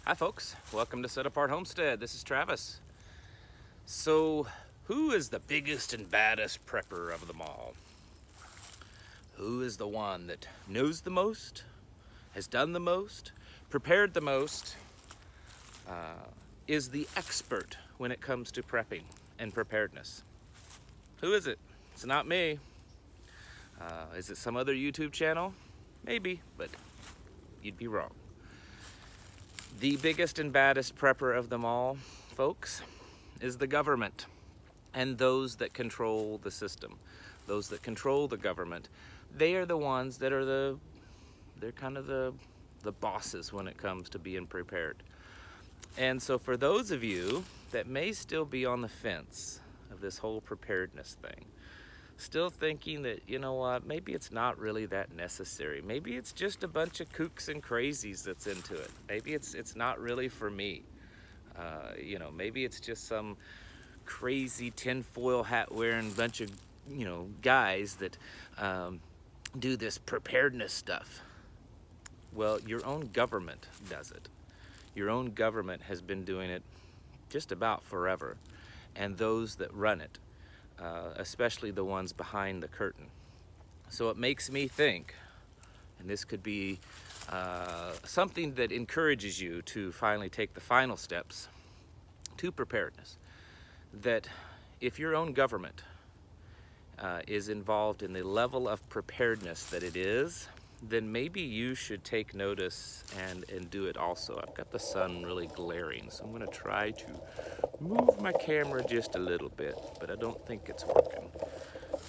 Hi folks, welcome to Set Apart Homestead. This is Travis. So, who is the biggest and baddest prepper of them all? Who is the one that knows the most, has done the most, prepared the most, is the expert when it comes to prepping and preparedness? Who is it? It's not me. Is it some other YouTube channel? Maybe, but you'd be wrong. The biggest and baddest prepper of them all, folks, is the government and those that control the system, those that control the government. They are the ones that are they're kind of the bosses when it comes to being prepared. And so for those of you that may still be on the fence of this whole preparedness thing, still thinking that, you know what, maybe it's not really that necessary. Maybe it's just a bunch of kooks and crazies that's into it. Maybe it's not really for me. Maybe it's just some crazy tinfoil hat wearing bunch of, guys that do this preparedness stuff. Well, your own government does it. Your own government has been doing it just about forever. And those that run it, especially the ones behind the curtain. So it makes me think, and this could be something that encourages you to finally take the final steps to preparedness, that if your own government is involved in the level of preparedness that it is, then maybe you should take notice and do it also. I've got the sun really glaring, so I'm going to try to move my camera just a little bit, but I don't think it's working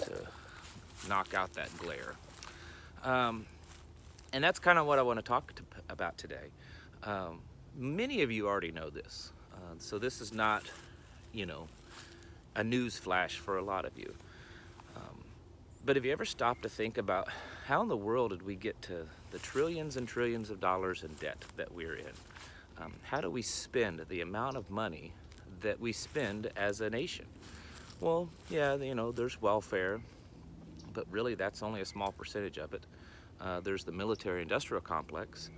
to knock out that glare. And that's kind of what I want to talk about today. Many of you already know this, so this is not, a news flash for a lot of you. But have you ever stopped to think about how in the world did we get to the trillions and trillions of dollars in debt that we're in? How do we spend the amount of money that we spend as a nation? Well, yeah, there's welfare, but really that's only a small percentage of it. There's the military-industrial complex,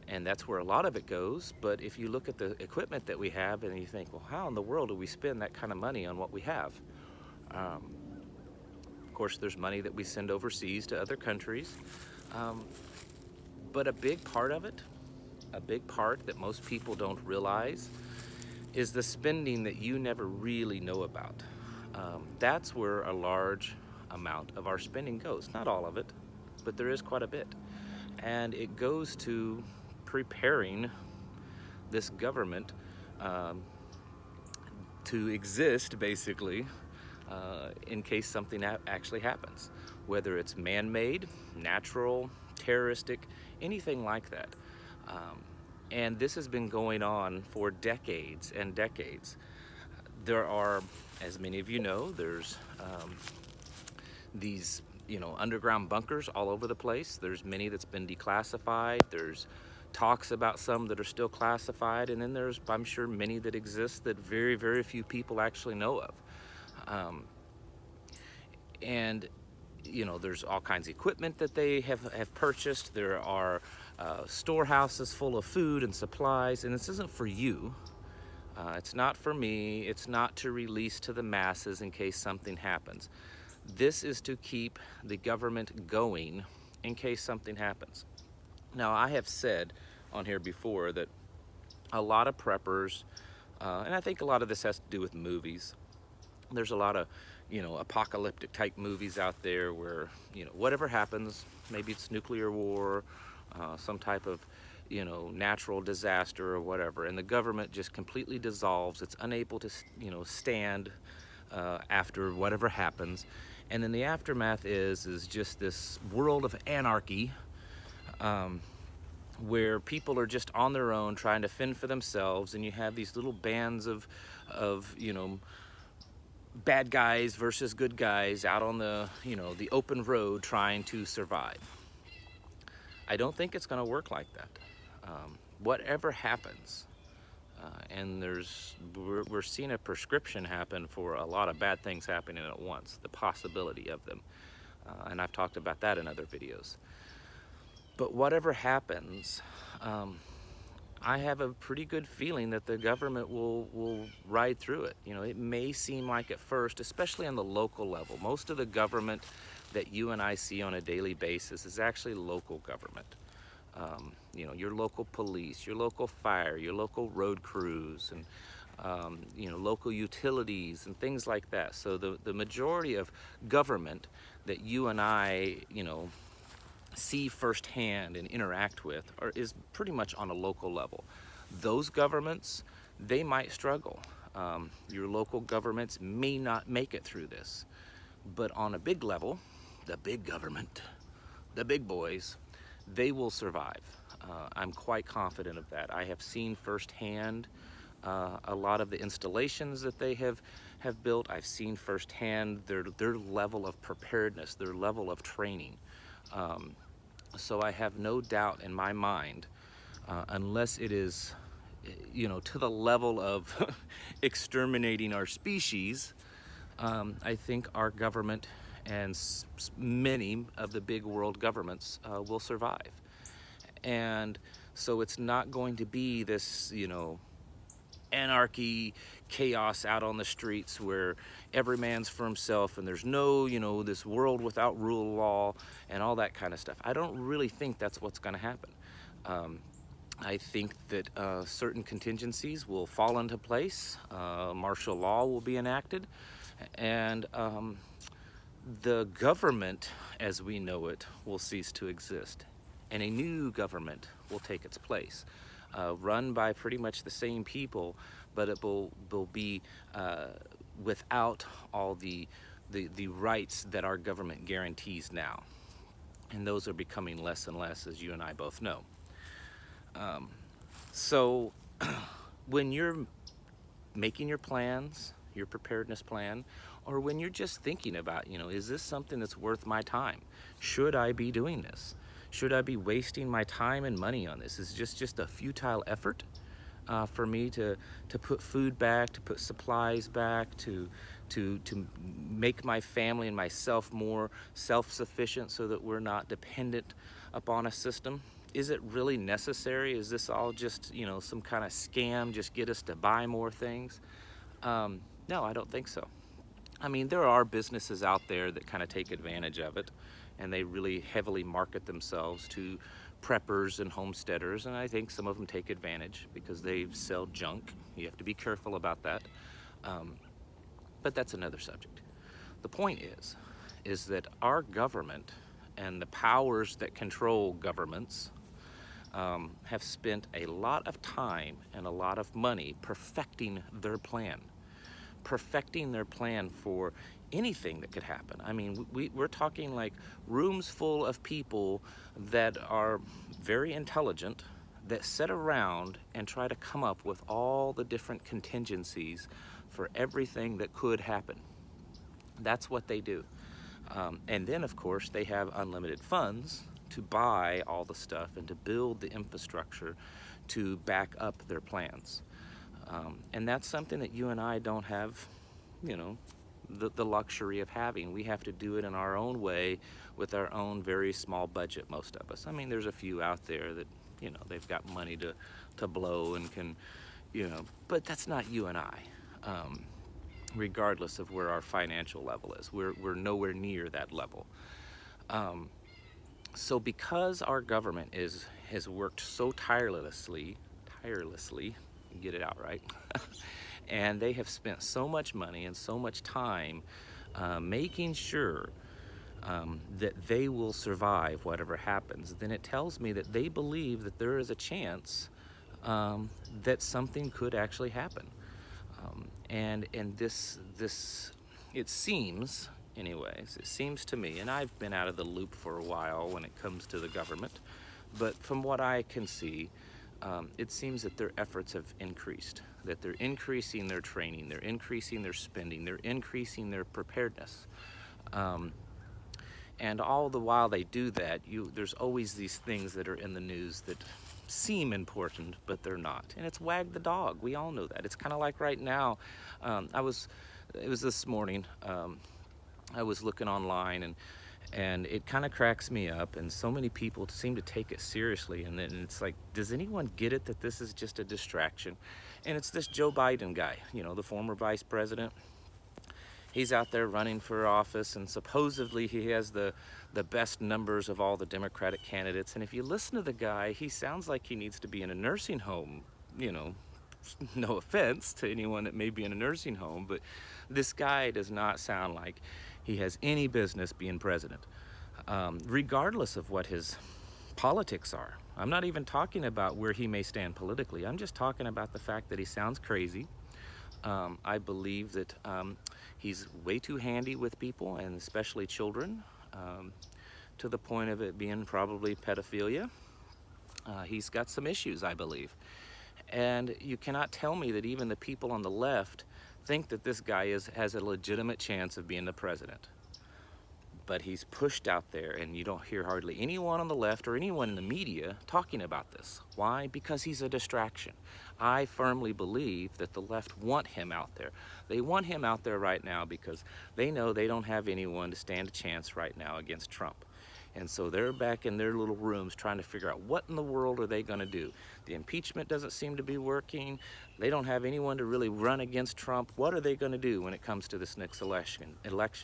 and that's where a lot of it goes. But if you look at the equipment that we have and you think, well, how in the world do we spend that kind of money on what we have? Of course, there's money that we send overseas to other countries, but a big part of it, a big part that most people don't realize, is the spending that you never really know about. That's where a large amount of our spending goes. Not all of it, but there is quite a bit. And it goes to preparing this government to exist, basically, in case something actually happens, whether it's man-made, natural, terroristic, anything like that. And this has been going on for decades and decades. There are, as many of you know, there's these underground bunkers all over the place. There's many that's been declassified. There's talks about some that are still classified, and then there's, I'm sure, many that exist that very, very few people actually know of. And there's all kinds of equipment that they have purchased. There are storehouses full of food and supplies, and this isn't for you. It's not for me. It's not to release to the masses in case something happens. This is to keep the government going in case something happens. Now, I have said on here before that a lot of preppers, and I think a lot of this has to do with movies. There's a lot of, apocalyptic type movies out there where, whatever happens, maybe it's nuclear war, some type of, natural disaster or whatever, and the government just completely dissolves. It's unable to, stand after whatever happens. And then the aftermath is just this world of anarchy, where people are just on their own trying to fend for themselves, and you have these little bands of bad guys versus good guys out on the open road trying to survive. I don't think it's going to work like that. Whatever happens, and we're seeing a prescription happen for a lot of bad things happening at once, the possibility of them, and I've talked about that in other videos. But whatever happens, I have a pretty good feeling that the government will ride through it. You know, it may seem like at first, especially on the local level, most of the government that you and I see on a daily basis is actually local government. You know, your local police, your local fire, your local road crews, and you know, local utilities and things like that. So the majority of government that you and I, you know, see firsthand and interact with is pretty much on a local level. Those governments, they might struggle. Your local governments may not make it through this. But on a big level, the big government, the big boys, they will survive. I'm quite confident of that. I have seen firsthand a lot of the installations that they have built. I've seen firsthand their level of preparedness, their level of training. So I have no doubt in my mind, unless it is, you know, to the level of exterminating our species, I think our government and many of the big world governments will survive. And so it's not going to be this, you know, anarchy, chaos out on the streets where every man's for himself and there's no, you know, this world without rule of law and all that kind of stuff. I don't really think that's what's going to happen. I think that certain contingencies will fall into place, martial law will be enacted, and the government as we know it will cease to exist, and a new government will take its place, run by pretty much the same people, but it will be without all the rights that our government guarantees now. And those are becoming less and less, as you and I both know. So when you're making your plans, your preparedness plan, or when you're just thinking about, you know, is this something that's worth my time? Should I be doing this? Should I be wasting my time and money on this? Is it just a futile effort for me to put food back, to put supplies back, to make my family and myself more self-sufficient so that we're not dependent upon a system? Is it really necessary? Is this all just, you know, some kind of scam, just get us to buy more things? No, I don't think so. I mean, there are businesses out there that kind of take advantage of it, and they really heavily market themselves to preppers and homesteaders, and I think some of them take advantage because they sell junk. You have to be careful about that. But that's another subject. The point is that our government and the powers that control governments have spent a lot of time and a lot of money perfecting their plan for anything that could happen. I mean, we're talking like rooms full of people that are very intelligent, that sit around and try to come up with all the different contingencies for everything that could happen. That's what they do. And then, of course, they have unlimited funds to buy all the stuff and to build the infrastructure to back up their plans. And that's something that you and I don't have, you know, the luxury of having. We have to do it in our own way with our own very small budget, most of us. I mean, there's a few out there that, you know, they've got money to blow and can, you know, but that's not you and I. Regardless of where our financial level is, we're nowhere near that level. So because our government has worked so tirelessly, get it out right, and they have spent so much money and so much time making sure that they will survive whatever happens, then it tells me that they believe that there is a chance that something could actually happen. And this it seems, anyways, it seems to me, and I've been out of the loop for a while when it comes to the government, but from what I can see, it seems that their efforts have increased, that they're increasing their training, they're increasing their spending, they're increasing their preparedness. And all the while they do that, there's always these things that are in the news that seem important, but they're not. And it's wag the dog. We all know that. It's kind of like right now, it was this morning, I was looking online And it kind of cracks me up, and so many people seem to take it seriously, and then it's like, does anyone get it that this is just a distraction? And it's this Joe Biden guy, you know, the former vice president. He's out there running for office, and supposedly he has the best numbers of all the Democratic candidates. And if you listen to the guy, he sounds like he needs to be in a nursing home, you know. No offense to anyone that may be in a nursing home, but this guy does not sound like he has any business being president, regardless of what his politics are. I'm not even talking about where he may stand politically. I'm just talking about the fact that he sounds crazy. I believe that he's way too handy with people, and especially children, to the point of it being probably pedophilia. He's got some issues, I believe. And you cannot tell me that even the people on the left think that this guy has a legitimate chance of being the president. But he's pushed out there, and you don't hear hardly anyone on the left or anyone in the media talking about this. Why? Because he's a distraction. I firmly believe that the left want him out there. They want him out there right now because they know they don't have anyone to stand a chance right now against Trump. And so they're back in their little rooms trying to figure out what in the world are they going to do. The impeachment doesn't seem to be working. They don't have anyone to really run against Trump. What are they going to do when it comes to this next election?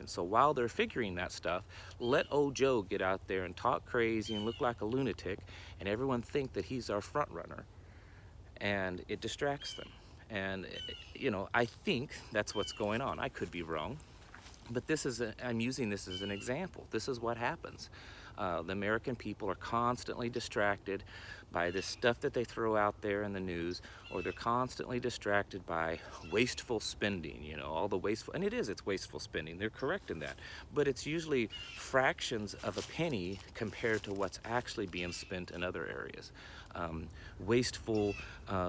So while they're figuring that stuff, let old Joe get out there and talk crazy and look like a lunatic, and everyone think that he's our front runner, and it distracts them. And you know, I think that's what's going on. I could be wrong, but I'm using this as an example. This is what happens. The American people are constantly distracted by this stuff that they throw out there in the news, or they're constantly distracted by wasteful spending, you know, all the wasteful, and it's wasteful spending, they're correct in that, but it's usually fractions of a penny compared to what's actually being spent in other areas. Wasteful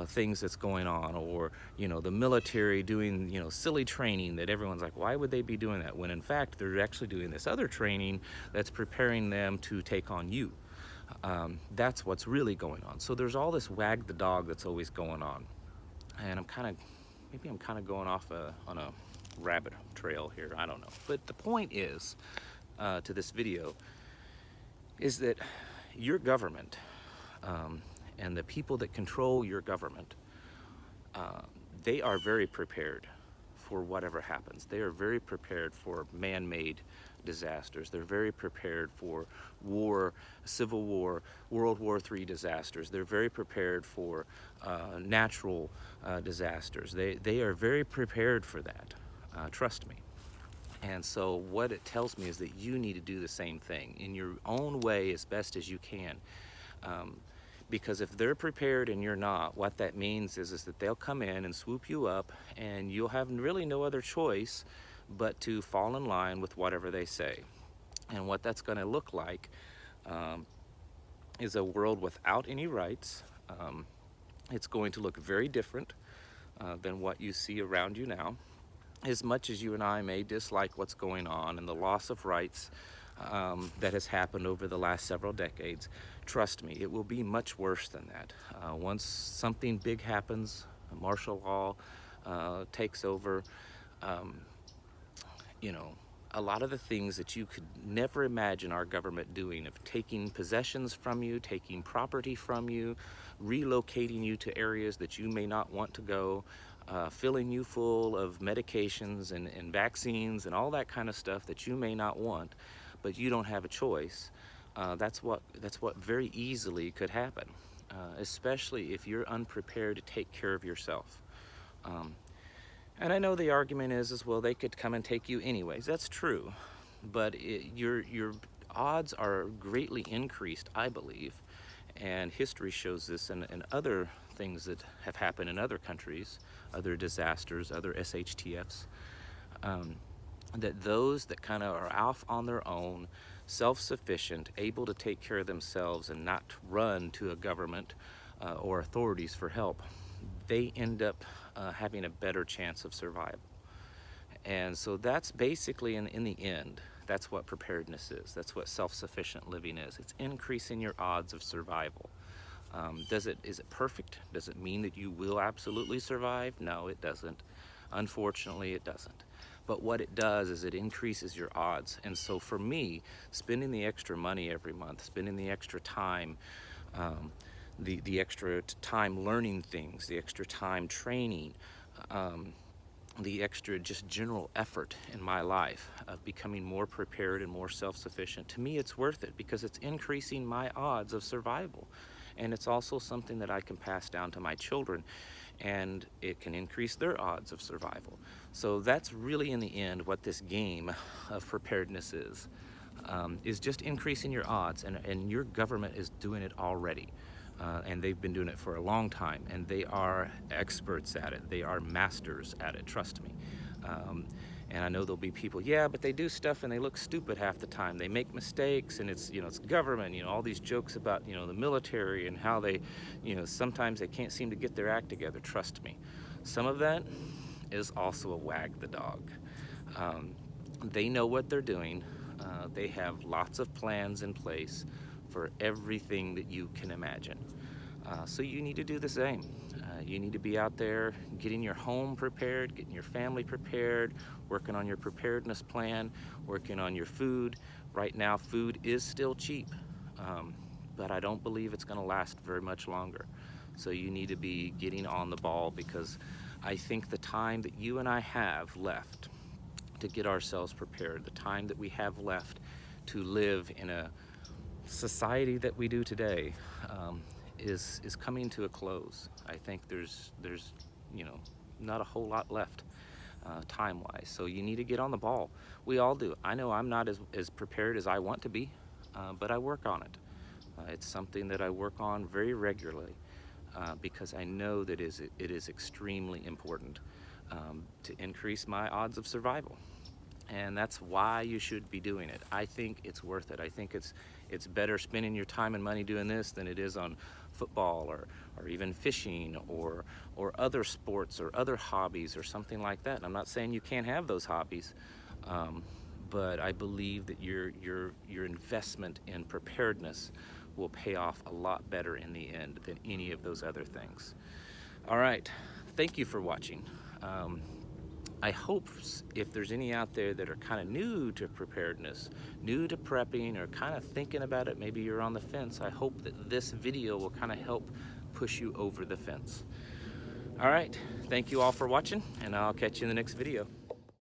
things that's going on, or, you know, the military doing, you know, silly training that everyone's like, why would they be doing that? When in fact, they're actually doing this other training that's preparing them to take on you. That's what's really going on. So there's all this wag the dog that's always going on. And maybe I'm kind of going off on a rabbit trail here, I don't know. But the point is, to this video, is that your government, and the people that control your government, they are very prepared for whatever happens. They are very prepared for man-made disasters. They're very prepared for war, civil war, World War III disasters. They're very prepared for natural disasters. They are very prepared for that, trust me. And so what it tells me is that you need to do the same thing in your own way as best as you can. Because if they're prepared and you're not, what that means is that they'll come in and swoop you up, and you'll have really no other choice but to fall in line with whatever they say. And what that's going to look like is a world without any rights. It's going to look very different than what you see around you now. As much as you and I may dislike what's going on and the loss of rights that has happened over the last several decades, trust me, it will be much worse than that. Once something big happens, martial law takes over, you know, a lot of the things that you could never imagine our government doing, of taking possessions from you, taking property from you, relocating you to areas that you may not want to go, filling you full of medications and vaccines and all that kind of stuff that you may not want, but you don't have a choice. That's what very easily could happen, especially if you're unprepared to take care of yourself. And I know the argument is well, they could come and take you anyways. That's true, but your odds are greatly increased, I believe, and history shows this, and other things that have happened in other countries, other disasters, other SHTFs, that those that kind of are off on their own, self-sufficient, able to take care of themselves and not run to a government or authorities for help, they end up having a better chance of survival. And so that's basically, in the end, that's what preparedness is. That's what self-sufficient living is. It's increasing your odds of survival. Is it perfect? Does it mean that you will absolutely survive? No, it doesn't. Unfortunately, it doesn't. But what it does is it increases your odds. And so for me, spending the extra money every month, spending the extra time, the extra time learning things, the extra time training, the extra just general effort in my life of becoming more prepared and more self-sufficient, to me it's worth it because it's increasing my odds of survival. And it's also something that I can pass down to my children, and it can increase their odds of survival. So that's really in the end what this game of preparedness is just increasing your odds, and your government is doing it already. And they've been doing it for a long time, and they are experts at it. They are masters at it, trust me. And I know there'll be people, yeah, but they do stuff and they look stupid half the time. They make mistakes, and it's, it's government, all these jokes about, the military and how they, sometimes they can't seem to get their act together. Trust me. Some of that is also a wag the dog. They know what they're doing. They have lots of plans in place for everything that you can imagine. So you need to do the same. You need to be out there getting your home prepared, getting your family prepared, working on your preparedness plan, working on your food. Right now, food is still cheap, but I don't believe it's going to last very much longer. So you need to be getting on the ball, because I think the time that you and I have left to get ourselves prepared, the time that we have left to live in a society that we do today, is coming to a close. I think there's not a whole lot left time-wise. So you need to get on the ball. We all do. I know I'm not as prepared as I want to be, but I work on it. It's something that I work on very regularly, because I know that it is extremely important to increase my odds of survival. And that's why you should be doing it. I think it's worth it. I think it's better spending your time and money doing this than it is on football or even fishing or other sports or other hobbies or something like that. And I'm not saying you can't have those hobbies, but I believe that your investment in preparedness will pay off a lot better in the end than any of those other things. All right, thank you for watching. I hope if there's any out there that are kind of new to preparedness, new to prepping, or kind of thinking about it, maybe you're on the fence, I hope that this video will kind of help push you over the fence. All right, thank you all for watching, and I'll catch you in the next video.